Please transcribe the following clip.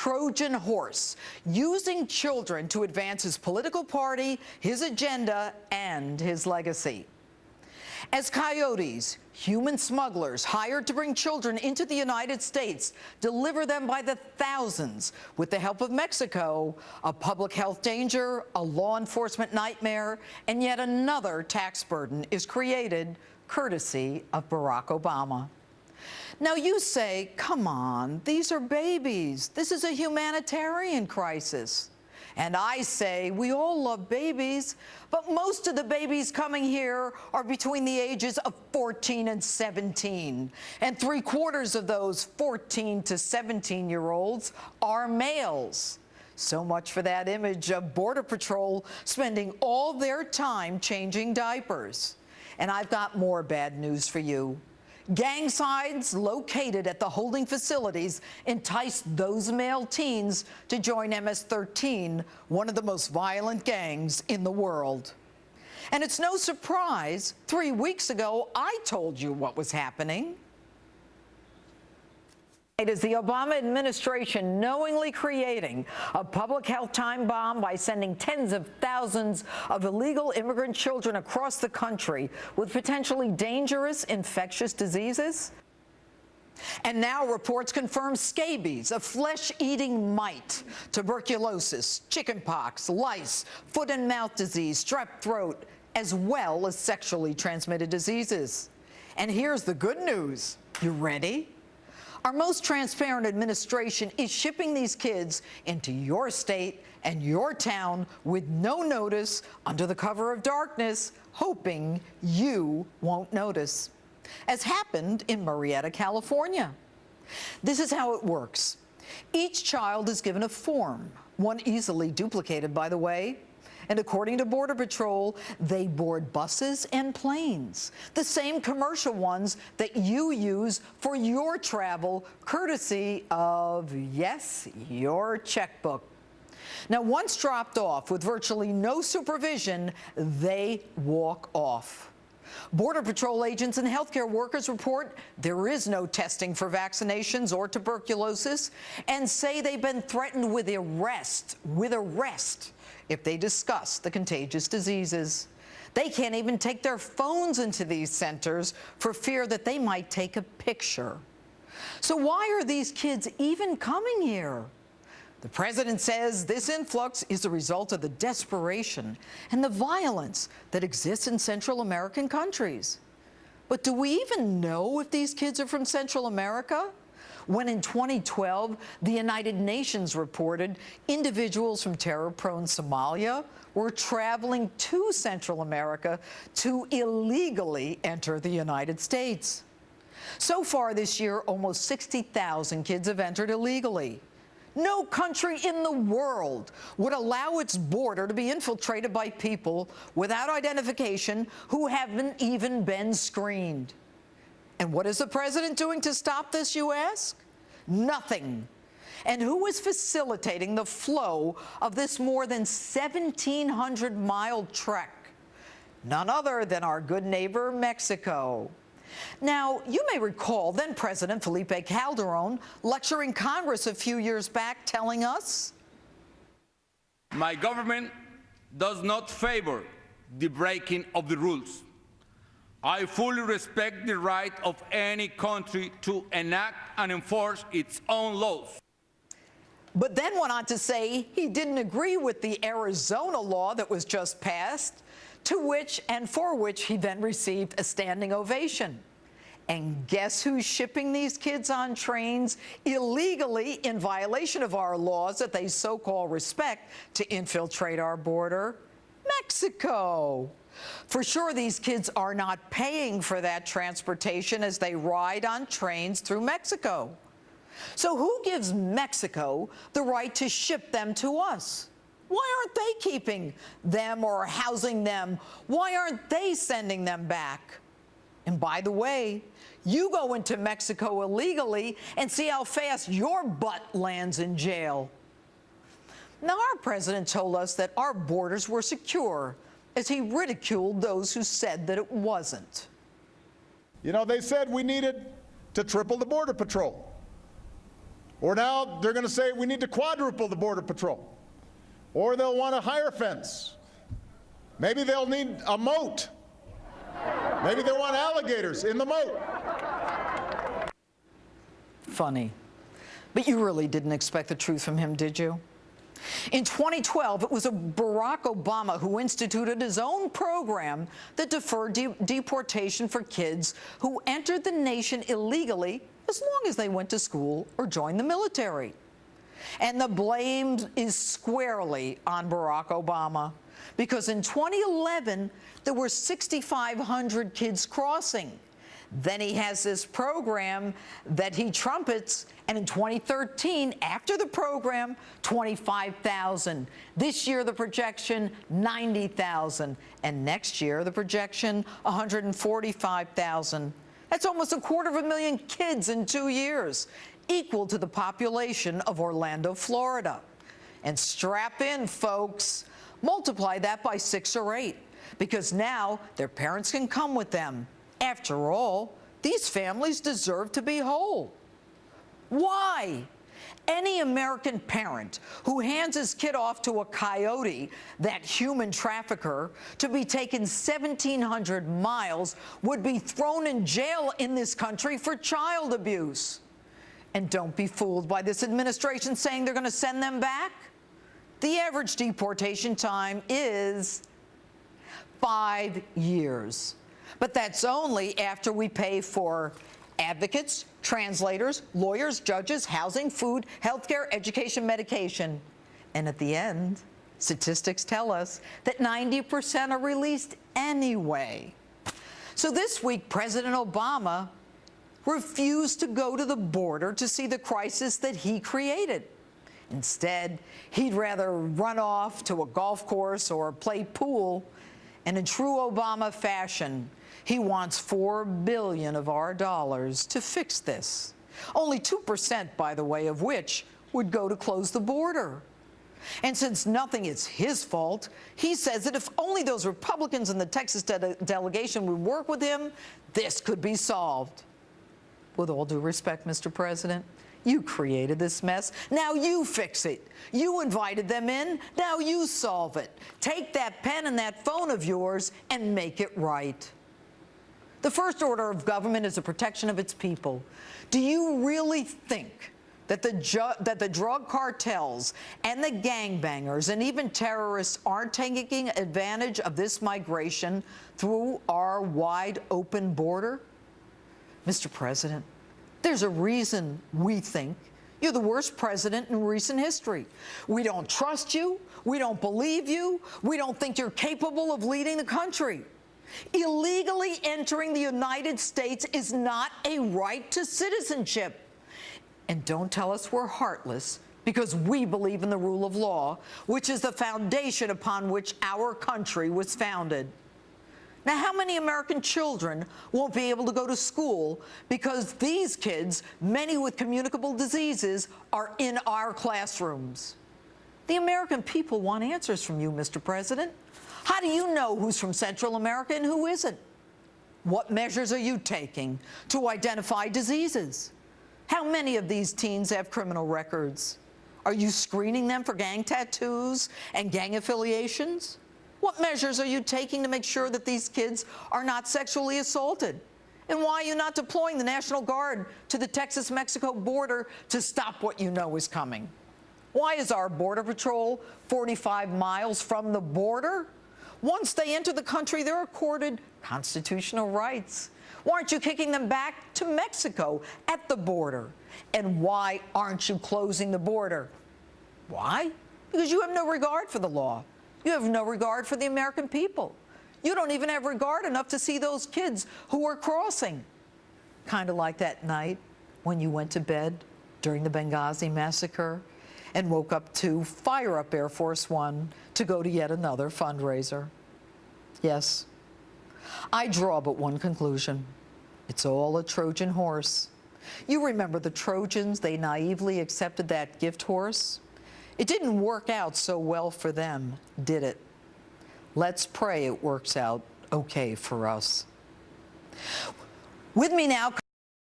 Trojan horse, using children to advance his political party, his agenda, and his legacy. As coyotes, human smugglers hired to bring children into the United States, deliver them by the thousands with the help of Mexico, a public health danger, a law enforcement nightmare, and yet another tax burden is created courtesy of Barack Obama. Now you say, come on, these are babies. This is a humanitarian crisis. And I say, we all love babies, but most of the babies coming here are between the ages of 14 and 17. And 3/4 of those 14 to 17-year-olds are males. So much for that image of Border Patrol spending all their time changing diapers. And I've got more bad news for you. Gang signs located at the holding facilities enticed those male teens to join MS-13, one of the most violent gangs in the world. And it's no surprise, 3 weeks ago, I told you what was happening. It is the Obama administration knowingly creating a public health time bomb by sending tens of thousands of illegal immigrant children across the country with potentially dangerous infectious diseases. And now reports confirm scabies, a flesh-eating mite, tuberculosis, chickenpox, lice, foot and mouth disease, strep throat, as well as sexually transmitted diseases. And here's the good news. You ready? Our most transparent administration is shipping these kids into your state and your town with no notice under the cover of darkness, hoping you won't notice, as happened in Marietta, California. This is how it works. Each child is given a form, one easily duplicated, by the way. And according to Border Patrol, they board buses and planes, the same commercial ones that you use for your travel, courtesy of, yes, your checkbook. Now, once dropped off with virtually no supervision, they walk off. Border Patrol agents and healthcare workers report there is no testing for vaccinations or tuberculosis and say they've been threatened with arrest if they discuss the contagious diseases. They can't even take their phones into these centers for fear that they might take a picture. So why are these kids even coming here? The president says this influx is the result of the desperation and the violence that exists in Central American countries. But do we even know if these kids are from Central America? When in 2012, the United Nations reported individuals from terror-prone Somalia were traveling to Central America to illegally enter the United States. So far this year, almost 60,000 kids have entered illegally. No country in the world would allow its border to be infiltrated by people without identification who haven't even been screened. And what is the president doing to stop this, you ask? Nothing. And who is facilitating the flow of this more than 1,700-mile trek? None other than our good neighbor, Mexico. Now, you may recall then-President Felipe Calderón lecturing Congress a few years back, telling us, "My government does not favor the breaking of the rules. I fully respect the right of any country to enact and enforce its own laws." But then went on to say he didn't agree with the Arizona law that was just passed, to which and for which he then received a standing ovation. And guess who's shipping these kids on trains illegally in violation of our laws that they so-called respect to infiltrate our border? Mexico. For sure, these kids are not paying for that transportation as they ride on trains through Mexico. So who gives Mexico the right to ship them to us? Why aren't they keeping them or housing them? Why aren't they sending them back? And by the way, you go into Mexico illegally and see how fast your butt lands in jail. Now, our president told us that our borders were secure, as he ridiculed those who said that it wasn't. You know, they said we needed to triple the Border Patrol. Or now they're going to say we need to quadruple the Border Patrol. Or they'll want a higher fence. Maybe they'll need a moat. Maybe they want alligators in the moat. Funny. But you really didn't expect the truth from him, did you? In 2012, it was Barack Obama who instituted his own program that deferred deportation for kids who entered the nation illegally as long as they went to school or joined the military. And the blame is squarely on Barack Obama, because in 2011, there were 6,500 kids crossing. Then he has this program that he trumpets, and in 2013, after the program, 25,000. This year, the projection, 90,000. And next year, the projection, 145,000. That's almost 250,000 kids in 2 years, equal to the population of Orlando, Florida. And strap in, folks. Multiply that by 6 or 8, because now their parents can come with them. After all, these families deserve to be whole. Why? Any American parent who hands his kid off to a coyote, that human trafficker, to be taken 1,700 miles would be thrown in jail in this country for child abuse. And don't be fooled by this administration saying they're going to send them back. The average deportation time is 5 years. But that's only after we pay for advocates, translators, lawyers, judges, housing, food, healthcare, education, medication. And at the end, statistics tell us that 90% are released anyway. So this week, President Obama refused to go to the border to see the crisis that he created. Instead, he'd rather run off to a golf course or play pool. And in true Obama fashion, he wants $4 billion of our dollars to fix this. Only 2%, by the way, of which would go to close the border. And since nothing is his fault, he says that if only those Republicans in the Texas delegation would work with him, this could be solved. With all due respect, Mr. President, you created this mess. Now you fix it. You invited them in. Now you solve it. Take that pen and that phone of yours and make it right. The first order of government is the protection of its people. Do you really think that the drug cartels and the gangbangers and even terrorists aren't taking advantage of this migration through our wide open border? Mr. President, there's a reason we think you're the worst president in recent history. We don't trust you. We don't believe you. We don't think you're capable of leading the country. Illegally entering the United States is not a right to citizenship. And don't tell us we're heartless, because we believe in the rule of law, which is the foundation upon which our country was founded. Now, how many American children won't be able to go to school because these kids, many with communicable diseases, are in our classrooms? The American people want answers from you, Mr. President. How do you know who's from Central America and who isn't? What measures are you taking to identify diseases? How many of these teens have criminal records? Are you screening them for gang tattoos and gang affiliations? What measures are you taking to make sure that these kids are not sexually assaulted? And why are you not deploying the National Guard to the Texas-Mexico border to stop what you know is coming? Why is our Border Patrol 45 miles from the border? Once they enter the country, they're accorded constitutional rights. Why aren't you kicking them back to Mexico at the border? And why aren't you closing the border? Why? Because you have no regard for the law. You have no regard for the American people. You don't even have regard enough to see those kids who are crossing. Kind of like that night when you went to bed during the Benghazi massacre and woke up to fire up Air Force One to go to yet another fundraiser. Yes, I draw but one conclusion. It's all a Trojan horse. You remember the Trojans, they naively accepted that gift horse? It didn't work out so well for them, did it? Let's pray it works out okay for us. With me now